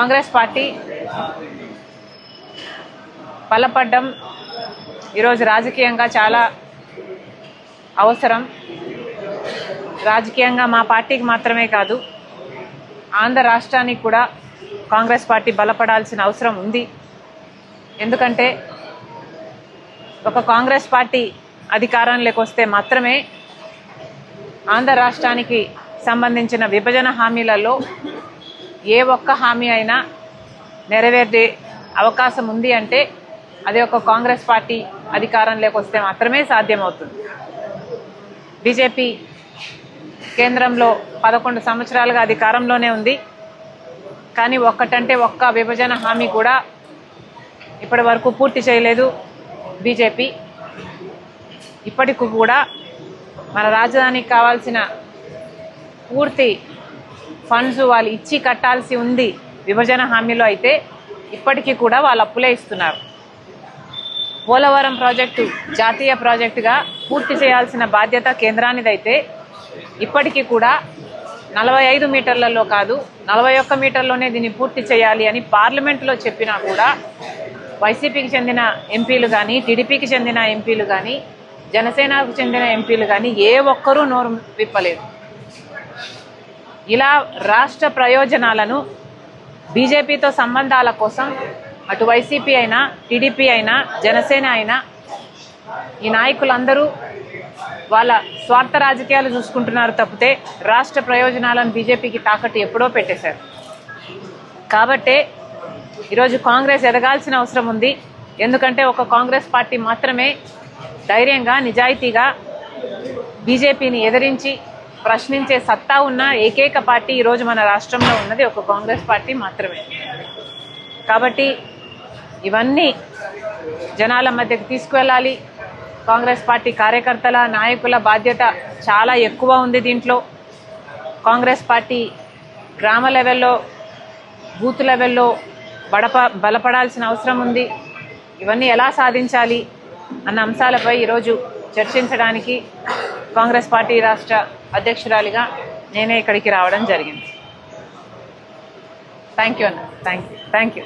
Congress party బలపడ్డం ఈరోజు రాజకీయంగా చాలా అవసరం. రాజకీయంగా మా పార్టీకి మాత్రమే కాదు, ఆంధ్ర రాష్ట్రానికి కూడా కాంగ్రెస్ పార్టీ బలపడాల్సిన అవసరం ఉంది. ఎందుకంటే ఒక కాంగ్రెస్ పార్టీ అధికారంలోకి వస్తే మాత్రమే ఆంధ్ర రాష్ట్రానికి సంబంధించిన విభజన హామీలలో ఏ ఒక్క హామీ అయినా నెరవేరే అవకాశం ఉంది అంటే అది ఒక కాంగ్రెస్ పార్టీ అధికారంలోకి వస్తే మాత్రమే సాధ్యమవుతుంది. బీజేపీ కేంద్రంలో 11 సంవత్సరాలుగా అధికారంలోనే ఉంది, కానీ ఒక్కటంటే ఒక్క విభజన హామీ కూడా ఇప్పటి వరకు పూర్తి చేయలేదు బీజేపీ. ఇప్పటికి కూడా మన రాజధానికి కావాల్సిన పూర్తి ఫండ్స్ వాళ్ళు ఇచ్చి కట్టాల్సి ఉంది విభజన హామీలో. అయితే ఇప్పటికీ కూడా వాళ్ళు అప్పులే ఇస్తున్నారు. పోలవరం ప్రాజెక్టు జాతీయ ప్రాజెక్టుగా పూర్తి చేయాల్సిన బాధ్యత కేంద్రానిదైతే ఇప్పటికీ కూడా 45 మీటర్లలో కాదు 41 మీటర్లోనే దీన్ని పూర్తి చేయాలి అని పార్లమెంటులో చెప్పినా కూడా వైసీపీకి చెందిన ఎంపీలు కానీ, టీడీపీకి చెందిన ఎంపీలు కానీ, జనసేనకు చెందిన ఎంపీలు కానీ ఏ ఒక్కరూ నోరు విప్పలేదు. ఇలా రాష్ట్ర ప్రయోజనాలను బీజేపీతో సంబంధాల కోసం అటు వైసీపీ అయినా, టీడీపీ అయినా, జనసేన అయినా ఈ నాయకులందరూ వాళ్ళ స్వార్థ రాజకీయాలు చూసుకుంటున్నారు తప్పితే రాష్ట్ర ప్రయోజనాలను బీజేపీకి తాకట్టు ఎప్పుడో పెట్టేశారు. కాబట్టే ఈరోజు కాంగ్రెస్ ఎదగాల్సిన అవసరం ఉంది. ఎందుకంటే ఒక కాంగ్రెస్ పార్టీ మాత్రమే ధైర్యంగా, నిజాయితీగా బీజేపీని ఎదిరించి ప్రశ్నించే సత్తా ఉన్న ఏకైక పార్టీ ఈరోజు మన రాష్ట్రంలో ఉన్నది ఒక కాంగ్రెస్ పార్టీ మాత్రమే. కాబట్టి ఇవన్నీ జనాల మధ్యకి తీసుకువెళ్ళాలి. కాంగ్రెస్ పార్టీ కార్యకర్తల, నాయకుల బాధ్యత చాలా ఎక్కువ ఉంది దీంట్లో. కాంగ్రెస్ పార్టీ గ్రామ లెవెల్లో, బూత్ లెవెల్లో బలపడాల్సిన అవసరం ఉంది. ఇవన్నీ ఎలా సాధించాలి అన్న అంశాలపై ఈరోజు చర్చించడానికి కాంగ్రెస్ పార్టీ రాష్ట్ర అధ్యక్షురాలిగా నేనే ఇక్కడికి రావడం జరిగింది. థ్యాంక్ యూ అన్న. Thank you.